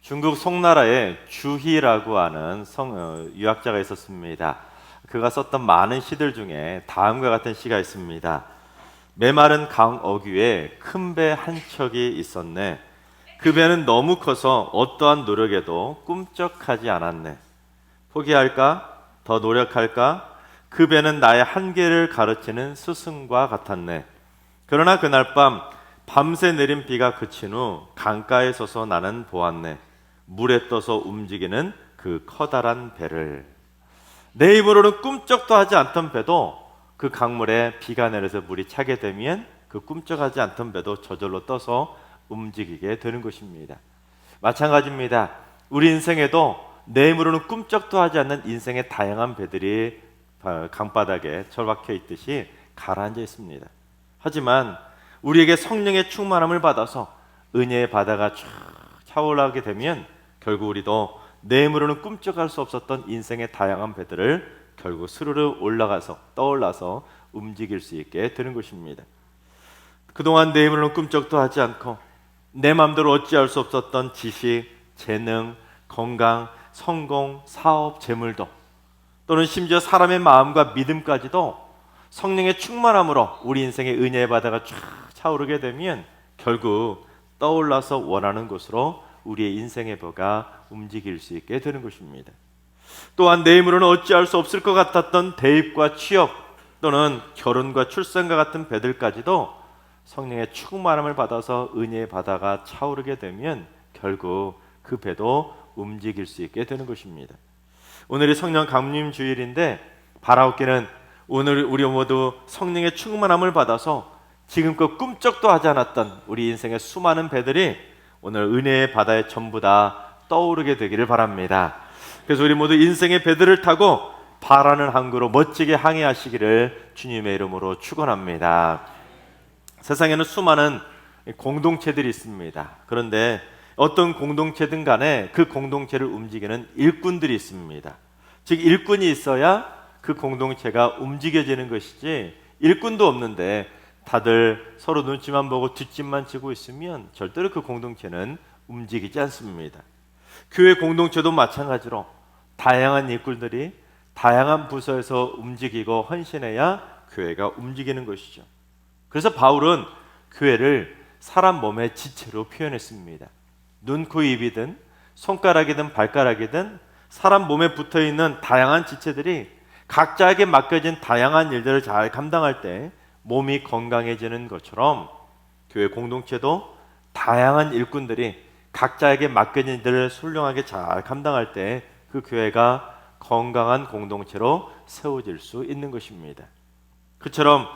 중국 송나라에 주희라고 하는 유학자가 있었습니다. 그가 썼던 많은 시들 중에 다음과 같은 시가 있습니다. 메마른 강 어귀에 큰 배 한 척이 있었네. 그 배는 너무 커서 어떠한 노력에도 꿈쩍하지 않았네. 포기할까? 더 노력할까? 그 배는 나의 한계를 가르치는 스승과 같았네. 그러나 그날 밤새 내린 비가 그친 후 강가에 서서 나는 보았네. 물에 떠서 움직이는 그 커다란 배를. 내 입으로는 꿈쩍도 하지 않던 배도 그 강물에 비가 내려서 물이 차게 되면 그 꿈쩍하지 않던 배도 저절로 떠서 움직이게 되는 것입니다. 마찬가지입니다. 우리 인생에도 내 힘으로는 꿈쩍도 하지 않는 인생의 다양한 배들이 강바닥에 처박혀 있듯이 가라앉아 있습니다. 하지만 우리에게 성령의 충만함을 받아서 은혜의 바다가 쫙 차올라오게 되면 결국 우리도 내 힘으로는 꿈쩍할 수 없었던 인생의 다양한 배들을 결국 스르르 떠올라서 움직일 수 있게 되는 것입니다. 그동안 내 힘으로는 꿈쩍도 하지 않고 내 마음대로 어찌할 수 없었던 지식, 재능, 건강, 성공, 사업, 재물도, 또는 심지어 사람의 마음과 믿음까지도 성령의 충만함으로 우리 인생의 은혜의 바다가 쫙 차오르게 되면 결국 떠올라서 원하는 곳으로 우리의 인생의 배가 움직일 수 있게 되는 것입니다. 또한 내 힘으로는 어찌할 수 없을 것 같았던 대입과 취업, 또는 결혼과 출산과 같은 배들까지도 성령의 충만함을 받아서 은혜의 바다가 차오르게 되면 결국 그 배도 움직일 수 있게 되는 것입니다. 오늘이 성령 강림 주일인데 바라옵기는 오늘 우리 모두 성령의 충만함을 받아서 지금껏 꿈쩍도 하지 않았던 우리 인생의 수많은 배들이 오늘 은혜의 바다에 전부 다 떠오르게 되기를 바랍니다. 그래서 우리 모두 인생의 배들을 타고 바라는 항구로 멋지게 항해하시기를 주님의 이름으로 축원합니다. 세상에는 수많은 공동체들이 있습니다. 그런데 어떤 공동체든 간에 그 공동체를 움직이는 일꾼들이 있습니다. 즉 일꾼이 있어야 그 공동체가 움직여지는 것이지, 일꾼도 없는데 다들 서로 눈치만 보고 뒷짐만 지고 있으면 절대로 그 공동체는 움직이지 않습니다. 교회 공동체도 마찬가지로 다양한 일꾼들이 다양한 부서에서 움직이고 헌신해야 교회가 움직이는 것이죠. 그래서 바울은 교회를 사람 몸의 지체로 표현했습니다. 눈, 코, 입이든 손가락이든 발가락이든 사람 몸에 붙어있는 다양한 지체들이 각자에게 맡겨진 다양한 일들을 잘 감당할 때 몸이 건강해지는 것처럼 교회 공동체도 다양한 일꾼들이 각자에게 맡겨진 일들을 훌륭하게 잘 감당할 때 그 교회가 건강한 공동체로 세워질 수 있는 것입니다. 그처럼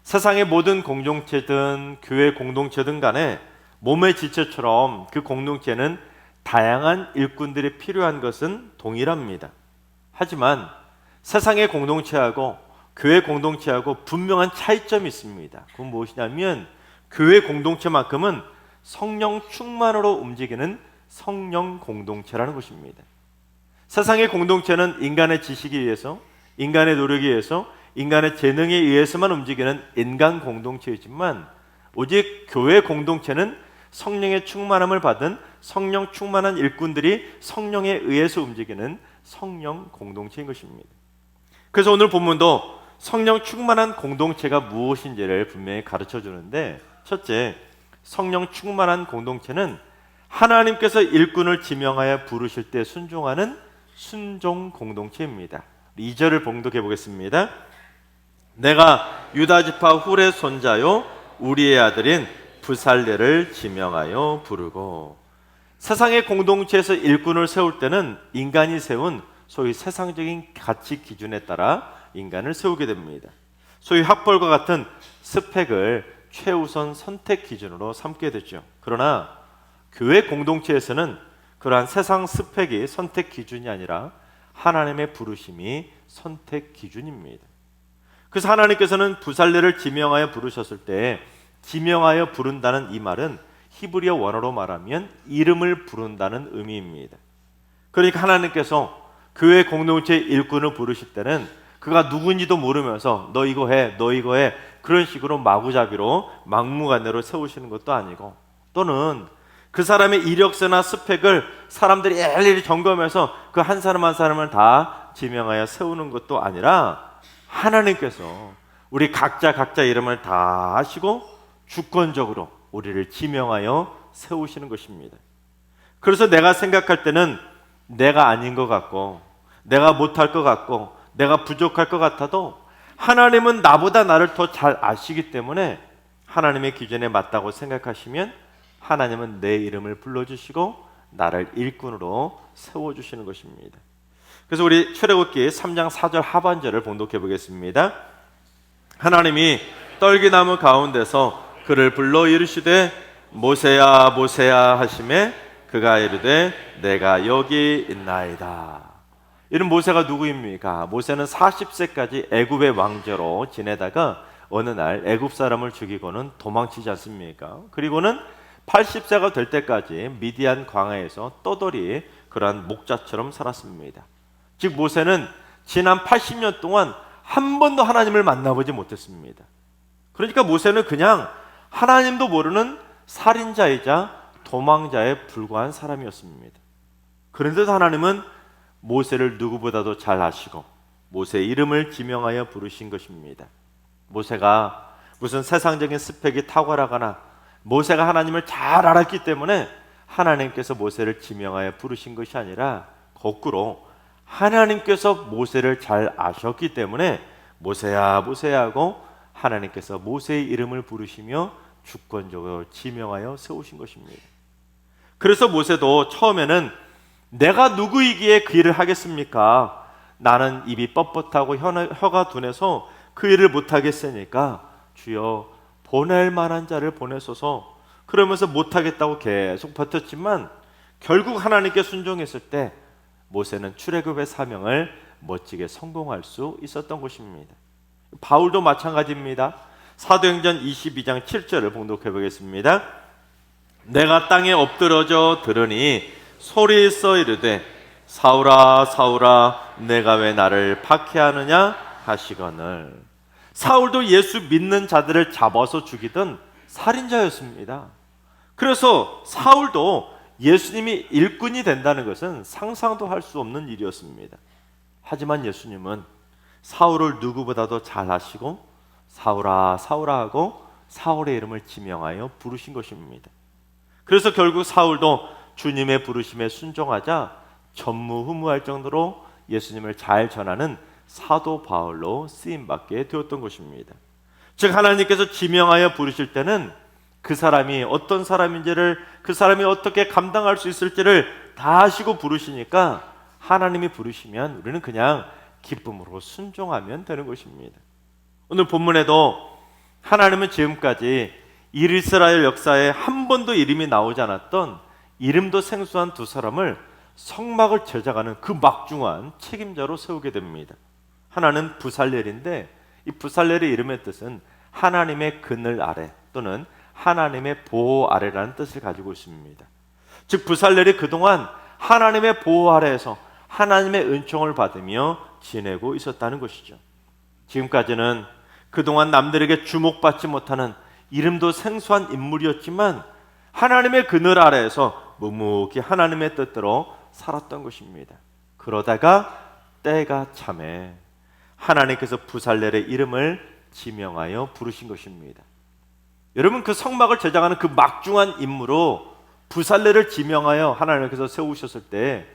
세상의 모든 공동체든 교회 공동체든 간에 몸의 지체처럼 그 공동체는 다양한 일꾼들이 필요한 것은 동일합니다. 하지만 세상의 공동체하고 교회 공동체하고 분명한 차이점이 있습니다. 그건 무엇이냐면 교회 공동체만큼은 성령 충만으로 움직이는 성령 공동체라는 것입니다. 세상의 공동체는 인간의 지식에 의해서, 인간의 노력에 의해서, 인간의 재능에 의해서만 움직이는 인간 공동체이지만 오직 교회 공동체는 성령의 충만함을 받은 성령 충만한 일꾼들이 성령에 의해서 움직이는 성령 공동체인 것입니다. 그래서 오늘 본문도 성령 충만한 공동체가 무엇인지를 분명히 가르쳐 주는데, 첫째, 성령 충만한 공동체는 하나님께서 일꾼을 지명하여 부르실 때 순종하는 순종 공동체입니다. 2절을 봉독해 보겠습니다. 내가 유다 지파 훌의 손자요 우리의 아들인 부살레를 지명하여 부르고. 세상의 공동체에서 일꾼을 세울 때는 인간이 세운 소위 세상적인 가치 기준에 따라 인간을 세우게 됩니다. 소위 학벌과 같은 스펙을 최우선 선택 기준으로 삼게 되죠. 그러나 교회 공동체에서는 그러한 세상 스펙이 선택 기준이 아니라 하나님의 부르심이 선택 기준입니다. 그래서 하나님께서는 부살레를 지명하여 부르셨을 때 지명하여 부른다는 이 말은 히브리어 원어로 말하면 이름을 부른다는 의미입니다. 그러니까 하나님께서 교회 공동체 일꾼을 부르실 때는 그가 누군지도 모르면서 너 이거 해, 너 이거 해, 그런 식으로 마구잡이로 막무가내로 세우시는 것도 아니고, 또는 그 사람의 이력서나 스펙을 사람들이 일일이 점검해서 그 한 사람 한 사람을 다 지명하여 세우는 것도 아니라 하나님께서 우리 각자 이름을 다 아시고 주권적으로 우리를 지명하여 세우시는 것입니다. 그래서 내가 생각할 때는 내가 아닌 것 같고 내가 못할 것 같고 내가 부족할 것 같아도 하나님은 나보다 나를 더 잘 아시기 때문에 하나님의 기준에 맞다고 생각하시면 하나님은 내 이름을 불러주시고 나를 일꾼으로 세워주시는 것입니다. 그래서 우리 출애굽기 3장 4절 하반절을 봉독해 보겠습니다. 하나님이 떨기나무 가운데서 그를 불러 이르시되 모세야 모세야 하시매 그가 이르되 내가 여기 있나이다. 이런 모세가 누구입니까? 모세는 40세까지 애굽의 왕자로 지내다가 어느 날 애굽 사람을 죽이고는 도망치지 않습니까? 그리고는 80세가 될 때까지 미디안 광야에서 떠돌이 그러한 목자처럼 살았습니다. 즉 모세는 지난 80년 동안 한 번도 하나님을 만나보지 못했습니다. 그러니까 모세는 그냥 하나님도 모르는 살인자이자 도망자에 불과한 사람이었습니다. 그런데도 하나님은 모세를 누구보다도 잘 아시고 모세의 이름을 지명하여 부르신 것입니다. 모세가 무슨 세상적인 스펙이 탁월하거나 모세가 하나님을 잘 알았기 때문에 하나님께서 모세를 지명하여 부르신 것이 아니라 거꾸로 하나님께서 모세를 잘 아셨기 때문에 모세야 모세야 하고 하나님께서 모세의 이름을 부르시며 주권적으로 지명하여 세우신 것입니다. 그래서 모세도 처음에는 내가 누구이기에 그 일을 하겠습니까? 나는 입이 뻣뻣하고 혀가 둔해서 그 일을 못하겠으니까 주여 보낼 만한 자를 보내소서. 그러면서 못하겠다고 계속 버텼지만 결국 하나님께 순종했을 때 모세는 출애굽의 사명을 멋지게 성공할 수 있었던 것입니다. 바울도 마찬가지입니다. 사도행전 22장 7절을 봉독해 보겠습니다. 내가 땅에 엎드러져 들으니 소리 있어 이르되 사울아 사울아 내가 왜 나를 박해하느냐 하시거늘. 사울도 예수 믿는 자들을 잡아서 죽이던 살인자였습니다. 그래서 사울도 예수님이 일꾼이 된다는 것은 상상도 할 수 없는 일이었습니다. 하지만 예수님은 사울을 누구보다도 잘 아시고 사울아 사울아 하고 사울의 이름을 지명하여 부르신 것입니다. 그래서 결국 사울도 주님의 부르심에 순종하자 전무후무할 정도로 예수님을 잘 전하는 사도 바울로 쓰임받게 되었던 것입니다. 즉 하나님께서 지명하여 부르실 때는 그 사람이 어떤 사람인지를 그 사람이 어떻게 감당할 수 있을지를 다 아시고 부르시니까 하나님이 부르시면 우리는 그냥 기쁨으로 순종하면 되는 것입니다. 오늘 본문에도 하나님은 지금까지 이스라엘 역사에 한 번도 이름이 나오지 않았던 이름도 생소한 두 사람을 성막을 제작하는 그 막중한 책임자로 세우게 됩니다. 하나는 부살렐인데 이 부살렐의 이름의 뜻은 하나님의 그늘 아래 또는 하나님의 보호 아래라는 뜻을 가지고 있습니다. 즉 부살렐이 그동안 하나님의 보호 아래에서 하나님의 은총을 받으며 지내고 있었다는 것이죠. 지금까지는 그동안 남들에게 주목받지 못하는 이름도 생소한 인물이었지만 하나님의 그늘 아래에서 묵묵히 하나님의 뜻대로 살았던 것입니다. 그러다가 때가 참에 하나님께서 부살렐의 이름을 지명하여 부르신 것입니다. 여러분 그 성막을 제작하는 그 막중한 임무로 부살렐을 지명하여 하나님께서 세우셨을 때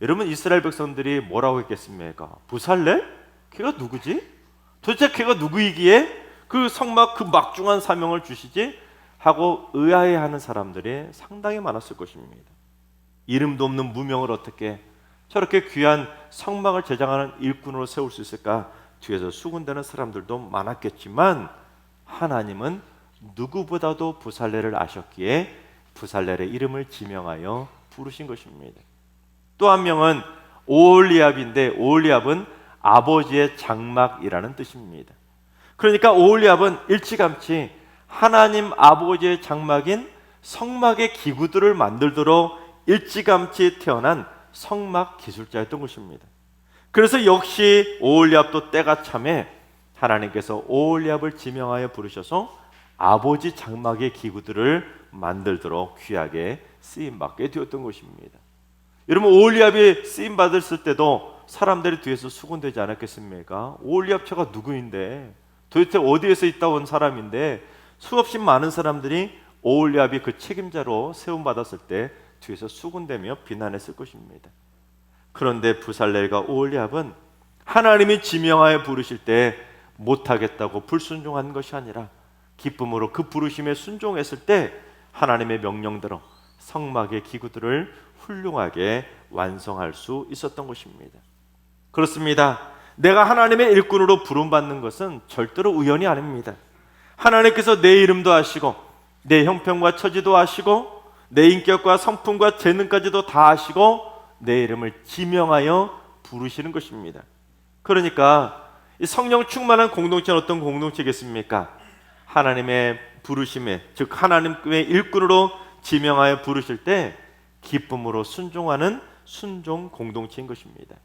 여러분 이스라엘 백성들이 뭐라고 했겠습니까? 부살렐? 걔가 누구지? 도대체 걔가 누구이기에 그 성막 그 막중한 사명을 주시지? 하고 의아해하는 사람들이 상당히 많았을 것입니다. 이름도 없는 무명을 어떻게 저렇게 귀한 성막을 제작하는 일꾼으로 세울 수 있을까? 뒤에서 수군대는 사람들도 많았겠지만 하나님은 누구보다도 부살렐을 아셨기에 부살렐의 이름을 지명하여 부르신 것입니다. 또 한 명은 오홀리압인데 오홀리압은 아버지의 장막이라는 뜻입니다. 그러니까 오홀리압은 일찌감치 하나님 아버지의 장막인 성막의 기구들을 만들도록 일찌감치 태어난 성막 기술자였던 것입니다. 그래서 역시 오홀리압도 때가 참에 하나님께서 오홀리압을 지명하여 부르셔서 아버지 장막의 기구들을 만들도록 귀하게 쓰임 받게 되었던 것입니다. 여러분, 오홀리압이 쓰임 받았을 때도 사람들이 뒤에서 수군되지 않았겠습니까? 오홀리압처가 누구인데, 도대체 어디에서 있다 온 사람인데 수없이 많은 사람들이 오홀리압이 그 책임자로 세움 받았을 때 뒤에서 수군대며 비난했을 것입니다. 그런데 부살렐과 오홀리압은 하나님이 지명하여 부르실 때 못하겠다고 불순종한 것이 아니라 기쁨으로 그 부르심에 순종했을 때 하나님의 명령대로 성막의 기구들을 훌륭하게 완성할 수 있었던 것입니다. 그렇습니다. 내가 하나님의 일꾼으로 부름받는 것은 절대로 우연이 아닙니다. 하나님께서 내 이름도 아시고 내 형편과 처지도 아시고 내 인격과 성품과 재능까지도 다 아시고 내 이름을 지명하여 부르시는 것입니다. 그러니까 이 성령 충만한 공동체는 어떤 공동체겠습니까? 하나님의 부르심에, 즉 하나님의 일꾼으로 지명하여 부르실 때 기쁨으로 순종하는 순종 공동체인 것입니다.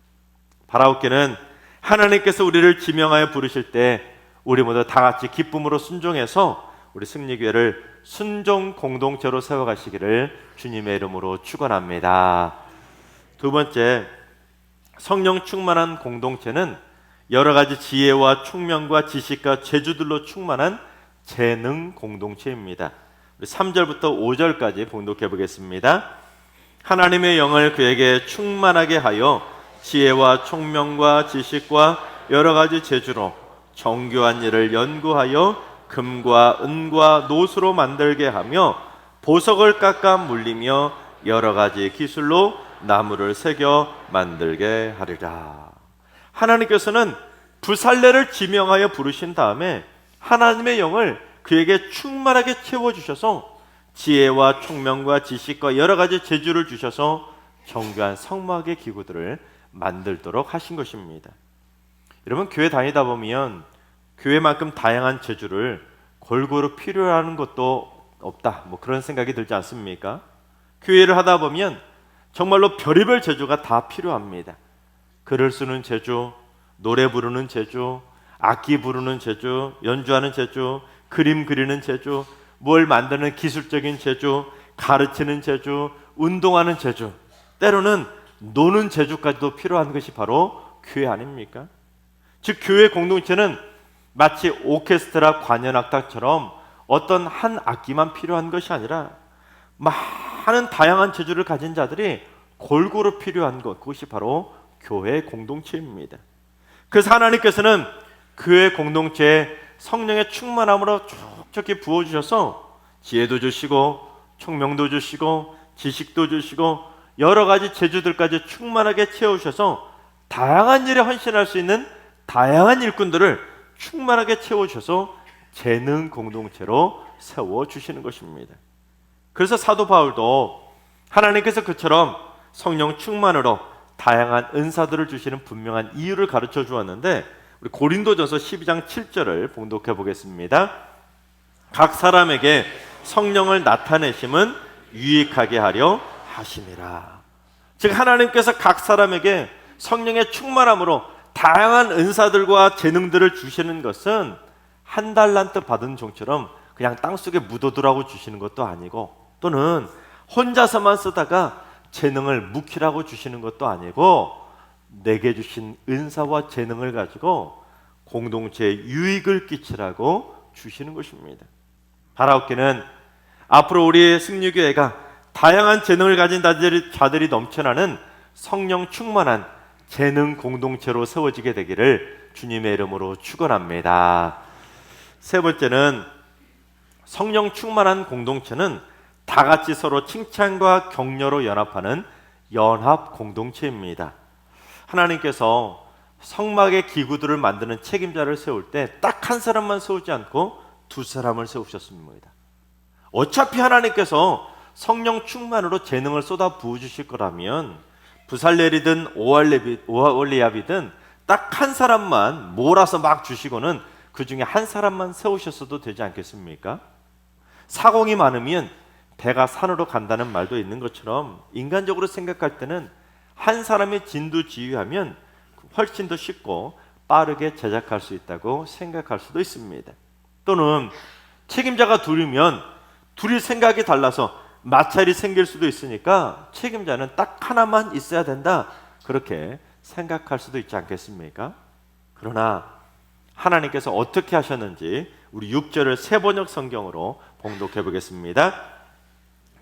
바라옵게는 하나님께서 우리를 지명하여 부르실 때 우리 모두 다 같이 기쁨으로 순종해서 우리 승리교회를 순종 공동체로 세워가시기를 주님의 이름으로 축원합니다. 두 번째, 성령 충만한 공동체는 여러 가지 지혜와 총명과 지식과 재주들로 충만한 재능 공동체입니다. 3절부터 5절까지 봉독해 보겠습니다. 하나님의 영을 그에게 충만하게 하여 지혜와 총명과 지식과 여러 가지 재주로 정교한 일을 연구하여 금과 은과 노수로 만들게 하며 보석을 깎아 물리며 여러 가지 기술로 나무를 새겨 만들게 하리라. 하나님께서는 부살렐을 지명하여 부르신 다음에 하나님의 영을 그에게 충만하게 채워주셔서 지혜와 총명과 지식과 여러 가지 재주를 주셔서 정교한 성막의 기구들을 만들도록 하신 것입니다. 여러분, 교회 다니다 보면 교회만큼 다양한 재주를 골고루 필요로 하는 것도 없다, 그런 생각이 들지 않습니까? 교회를 하다 보면 정말로 별의별 재주가 다 필요합니다. 글을 쓰는 재주, 노래 부르는 재주, 악기 부르는 재주, 연주하는 재주, 그림 그리는 재주, 뭘 만드는 기술적인 재주, 가르치는 재주, 운동하는 재주, 때로는 노는 재주까지도 필요한 것이 바로 교회 아닙니까? 즉 교회 공동체는 마치 오케스트라 관현악단처럼 어떤 한 악기만 필요한 것이 아니라 많은 다양한 재주를 가진 자들이 골고루 필요한 것, 그것이 바로 교회 공동체입니다. 그래서 하나님께서는 교회 공동체에 성령의 충만함으로 촉촉히 부어주셔서 지혜도 주시고 총명도 주시고 지식도 주시고 여러 가지 재주들까지 충만하게 채우셔서 다양한 일에 헌신할 수 있는 다양한 일꾼들을 충만하게 채워주셔서 재능 공동체로 세워주시는 것입니다. 그래서 사도 바울도 하나님께서 그처럼 성령 충만으로 다양한 은사들을 주시는 분명한 이유를 가르쳐 주었는데, 우리 고린도전서 12장 7절을 봉독해 보겠습니다. 각 사람에게 성령을 나타내심은 유익하게 하려 하심이라. 즉 하나님께서 각 사람에게 성령의 충만함으로 다양한 은사들과 재능들을 주시는 것은 한 달란트 받은 종처럼 그냥 땅속에 묻어두라고 주시는 것도 아니고, 또는 혼자서만 쓰다가 재능을 묵히라고 주시는 것도 아니고, 내게 주신 은사와 재능을 가지고 공동체에 유익을 끼치라고 주시는 것입니다. 바라옵기는 앞으로 우리 승리교회가 다양한 재능을 가진 자들이 넘쳐나는 성령 충만한 재능 공동체로 세워지게 되기를 주님의 이름으로 축원합니다. 세 번째는 성령 충만한 공동체는 다 같이 서로 칭찬과 격려로 연합하는 연합 공동체입니다. 하나님께서 성막의 기구들을 만드는 책임자를 세울 때 딱 한 사람만 세우지 않고 두 사람을 세우셨습니다. 어차피 하나님께서 성령 충만으로 재능을 쏟아 부어주실 거라면 부살렐이든 오홀리압이든 딱 한 사람만 몰아서 막 주시고는 그 중에 한 사람만 세우셨어도 되지 않겠습니까? 사공이 많으면 배가 산으로 간다는 말도 있는 것처럼 인간적으로 생각할 때는 한 사람이 진두지휘하면 훨씬 더 쉽고 빠르게 제작할 수 있다고 생각할 수도 있습니다. 또는 책임자가 둘이면 둘이 생각이 달라서 마찰이 생길 수도 있으니까 책임자는 딱 하나만 있어야 된다, 그렇게 생각할 수도 있지 않겠습니까? 그러나 하나님께서 어떻게 하셨는지 우리 6절을 세번역 성경으로 봉독해 보겠습니다.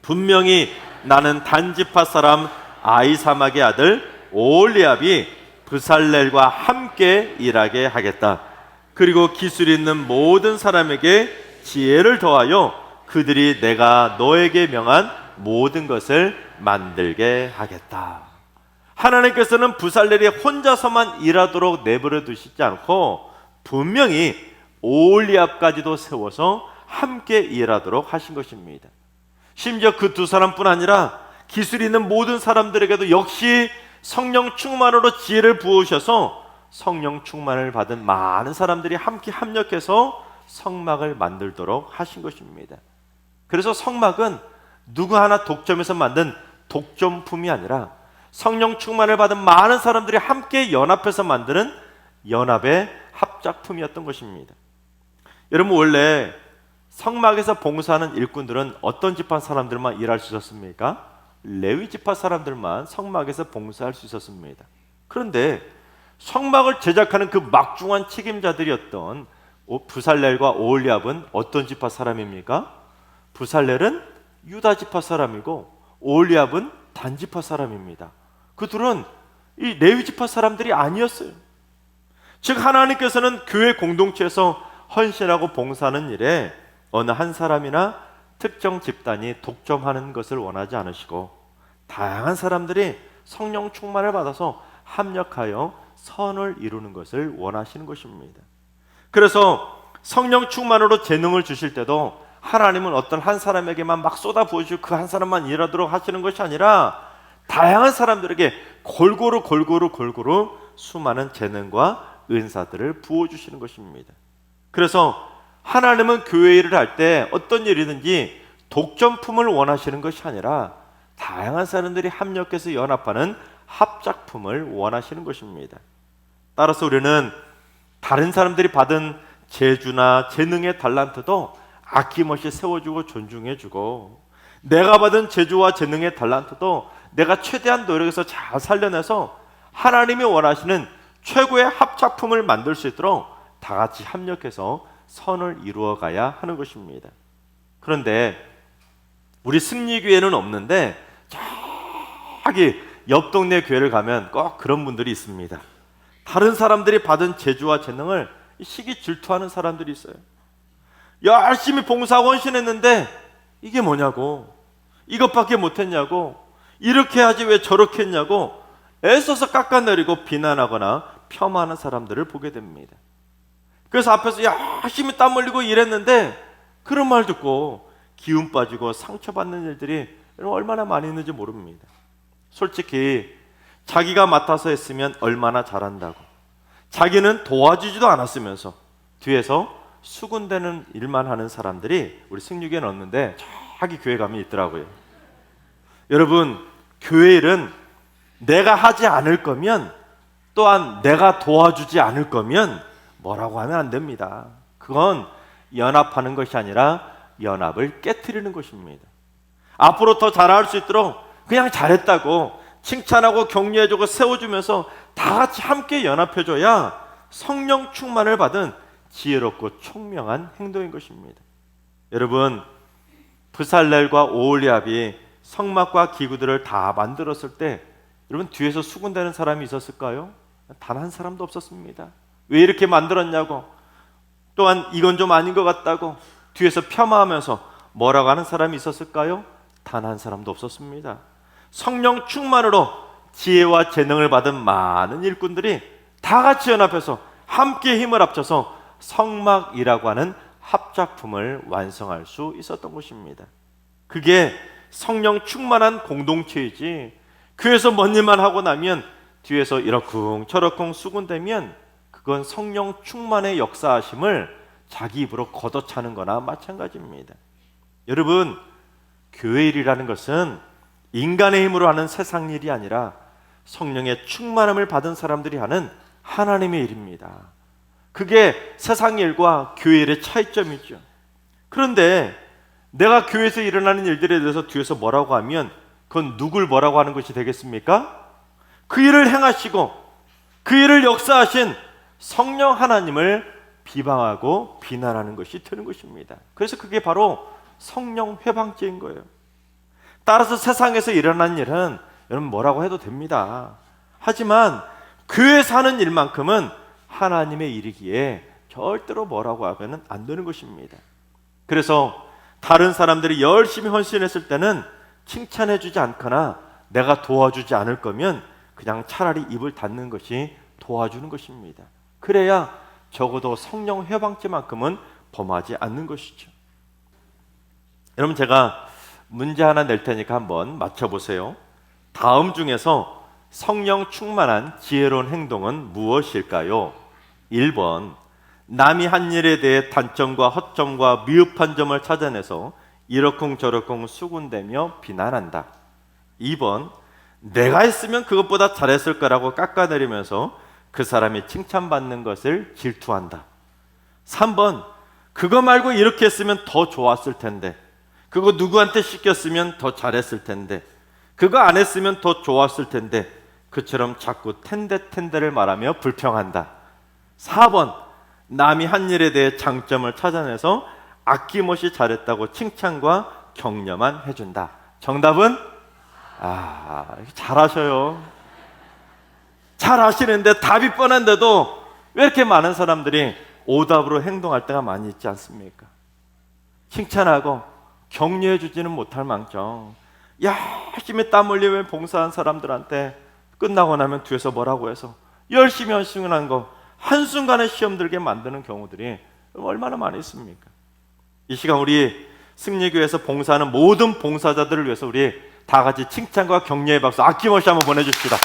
분명히 나는 단지파 사람 아히사막의 아들 오홀리압이 브살렐과 함께 일하게 하겠다. 그리고 기술 있는 모든 사람에게 지혜를 더하여 그들이 내가 너에게 명한 모든 것을 만들게 하겠다. 하나님께서는 브살렐이 혼자서만 일하도록 내버려 두시지 않고 분명히 오홀리압까지도 세워서 함께 일하도록 하신 것입니다. 심지어 그 두 사람뿐 아니라 기술 있는 모든 사람들에게도 역시 성령 충만으로 지혜를 부으셔서 성령 충만을 받은 많은 사람들이 함께 합력해서 성막을 만들도록 하신 것입니다. 그래서 성막은 누구 하나 독점해서 만든 독점품이 아니라 성령 충만을 받은 많은 사람들이 함께 연합해서 만드는 연합의 합작품이었던 것입니다. 여러분, 원래 성막에서 봉사하는 일꾼들은 어떤 지파 사람들만 일할 수 있었습니까? 레위 지파 사람들만 성막에서 봉사할 수 있었습니다. 그런데 성막을 제작하는 그 막중한 책임자들이었던 브살렐과 오홀리압은 어떤 지파 사람입니까? 브살렐은 유다 지파 사람이고 오홀리압은 단 지파 사람입니다. 그들은 이 레위 지파 사람들이 아니었어요. 즉 하나님께서는 교회 공동체에서 헌신하고 봉사하는 일에 어느 한 사람이나 특정 집단이 독점하는 것을 원하지 않으시고 다양한 사람들이 성령 충만을 받아서 합력하여 선을 이루는 것을 원하시는 것입니다. 그래서 성령 충만으로 재능을 주실 때도 하나님은 어떤 한 사람에게만 막 쏟아 부으시고 그 한 사람만 일하도록 하시는 것이 아니라 다양한 사람들에게 골고루 수많은 재능과 은사들을 부어주시는 것입니다. 그래서 하나님은 교회 일을 할 때 어떤 일이든지 독점품을 원하시는 것이 아니라 다양한 사람들이 합력해서 연합하는 합작품을 원하시는 것입니다. 따라서 우리는 다른 사람들이 받은 재주나 재능의 달란트도 아낌없이 세워주고 존중해주고, 내가 받은 재주와 재능의 달란트도 내가 최대한 노력해서 잘 살려내서 하나님이 원하시는 최고의 합작품을 만들 수 있도록 다 같이 합력해서 선을 이루어가야 하는 것입니다. 그런데 우리 승리교회는 없는데 저기 옆 동네 교회를 가면 꼭 그런 분들이 있습니다. 다른 사람들이 받은 재주와 재능을 시기 질투하는 사람들이 있어요. 열심히 봉사하고 헌신했는데 이게 뭐냐고, 이것밖에 못했냐고, 이렇게 하지 왜 저렇게 했냐고 애써서 깎아내리고 비난하거나 폄하하는 사람들을 보게 됩니다. 그래서 앞에서 열심히 땀 흘리고 일했는데 그런 말 듣고 기운 빠지고 상처받는 일들이 얼마나 많이 있는지 모릅니다. 솔직히 자기가 맡아서 했으면 얼마나 잘한다고, 자기는 도와주지도 않았으면서 뒤에서 수군대는 일만 하는 사람들이 우리 승리교회는 없는데 자기 교회 가면 있더라고요. 여러분, 교회 일은 내가 하지 않을 거면, 또한 내가 도와주지 않을 거면 뭐라고 하면 안 됩니다. 그건 연합하는 것이 아니라 연합을 깨트리는 것입니다. 앞으로 더 잘할 수 있도록 그냥 잘했다고 칭찬하고 격려해주고 세워주면서 다 같이 함께 연합해줘야 성령 충만을 받은 지혜롭고 총명한 행동인 것입니다. 여러분, 브살렐과 오홀리압이 성막과 기구들을 다 만들었을 때 여러분 뒤에서 수군대는 사람이 있었을까요? 단 한 사람도 없었습니다. 왜 이렇게 만들었냐고, 또한 이건 좀 아닌 것 같다고 뒤에서 폄하하면서 뭐라고 하는 사람이 있었을까요? 단 한 사람도 없었습니다. 성령 충만으로 지혜와 재능을 받은 많은 일꾼들이 다 같이 연합해서 함께 힘을 합쳐서 성막이라고 하는 합작품을 완성할 수 있었던 것입니다. 그게 성령 충만한 공동체이지, 교회에서 뭔 일만 하고 나면 뒤에서 이러쿵저러쿵 수군대면 그건 성령 충만의 역사하심을 자기 입으로 걷어차는 거나 마찬가지입니다. 여러분, 교회 일이라는 것은 인간의 힘으로 하는 세상 일이 아니라 성령의 충만함을 받은 사람들이 하는 하나님의 일입니다. 그게 세상 일과 교회 일의 차이점이죠. 그런데 내가 교회에서 일어나는 일들에 대해서 뒤에서 뭐라고 하면 그건 누굴 뭐라고 하는 것이 되겠습니까? 그 일을 행하시고 그 일을 역사하신 성령 하나님을 비방하고 비난하는 것이 되는 것입니다. 그래서 그게 바로 성령 회방죄인 거예요. 따라서 세상에서 일어난 일은 여러분 뭐라고 해도 됩니다. 하지만 교회 사는 일만큼은 하나님의 일이기에 절대로 뭐라고 하면 안 되는 것입니다. 그래서 다른 사람들이 열심히 헌신했을 때는 칭찬해 주지 않거나 내가 도와주지 않을 거면 그냥 차라리 입을 닫는 것이 도와주는 것입니다. 그래야 적어도 성령 회방죄만큼은 범하지 않는 것이죠. 여러분, 제가 문제 하나 낼 테니까 한번 맞춰보세요. 다음 중에서 성령 충만한 지혜로운 행동은 무엇일까요? 1번, 남이 한 일에 대해 단점과 허점과 미흡한 점을 찾아내서 이러쿵저러쿵 수군대며 비난한다. 2번, 내가 했으면 그것보다 잘했을 거라고 깎아내리면서 그 사람이 칭찬받는 것을 질투한다. 3번, 그거 말고 이렇게 했으면 더 좋았을 텐데, 그거 누구한테 시켰으면 더 잘했을 텐데, 그거 안 했으면 더 좋았을 텐데, 그처럼 자꾸 텐데를 말하며 불평한다. 4번, 남이 한 일에 대해 장점을 찾아내서 아낌없이 잘했다고 칭찬과 격려만 해준다. 정답은? 잘하셔요. 잘 아시는데 답이 뻔한데도 왜 이렇게 많은 사람들이 오답으로 행동할 때가 많이 있지 않습니까? 칭찬하고 격려해 주지는 못할 망정 열심히 땀 흘리며 봉사한 사람들한테 끝나고 나면 뒤에서 뭐라고 해서 열심히 헌신한 거 한순간에 시험 들게 만드는 경우들이 얼마나 많이 있습니까? 이 시간 우리 승리교회에서 봉사하는 모든 봉사자들을 위해서 우리 다 같이 칭찬과 격려의 박수 아낌없이 한번 보내줍시다.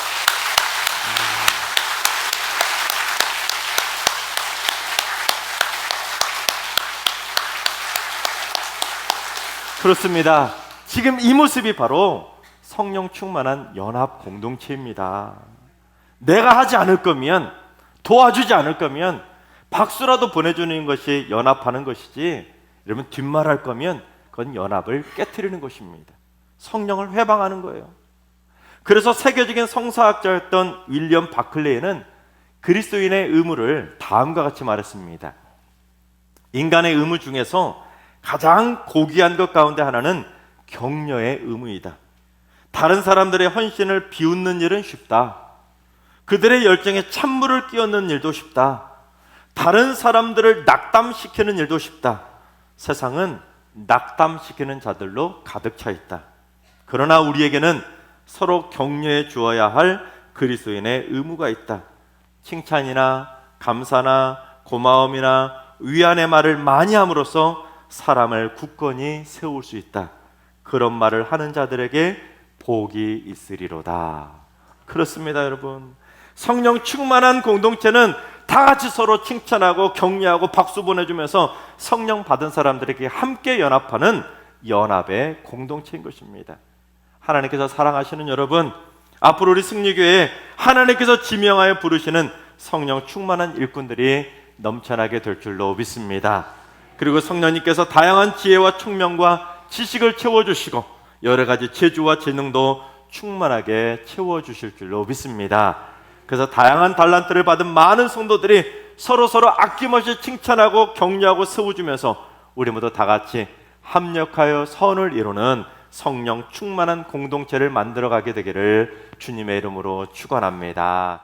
그렇습니다. 지금 이 모습이 바로 성령 충만한 연합 공동체입니다. 내가 하지 않을 거면, 도와주지 않을 거면 박수라도 보내주는 것이 연합하는 것이지, 여러분 뒷말할 거면 그건 연합을 깨트리는 것입니다. 성령을 회방하는 거예요. 그래서 세계적인 성사학자였던 윌리엄 바클레이는 그리스도인의 의무를 다음과 같이 말했습니다. 인간의 의무 중에서 가장 고귀한 것 가운데 하나는 격려의 의무이다. 다른 사람들의 헌신을 비웃는 일은 쉽다. 그들의 열정에 찬물을 끼얹는 일도 쉽다. 다른 사람들을 낙담시키는 일도 쉽다. 세상은 낙담시키는 자들로 가득 차 있다. 그러나 우리에게는 서로 격려해 주어야 할 그리스도인의 의무가 있다. 칭찬이나 감사나 고마움이나 위안의 말을 많이 함으로써 사람을 굳건히 세울 수 있다. 그런 말을 하는 자들에게 복이 있으리로다. 그렇습니다, 여러분. 성령 충만한 공동체는 다 같이 서로 칭찬하고 격려하고 박수 보내주면서 성령 받은 사람들에게 함께 연합하는 연합의 공동체인 것입니다. 하나님께서 사랑하시는 여러분, 앞으로 우리 승리교회에 하나님께서 지명하여 부르시는 성령 충만한 일꾼들이 넘쳐나게 될 줄로 믿습니다. 그리고 성령님께서 다양한 지혜와 총명과 지식을 채워주시고 여러 가지 재주와 재능도 충만하게 채워주실 줄로 믿습니다. 그래서 다양한 달란트를 받은 많은 성도들이 서로 아낌없이 칭찬하고 격려하고 세워주면서 우리 모두 다 같이 합력하여 선을 이루는 성령 충만한 공동체를 만들어가게 되기를 주님의 이름으로 축원합니다.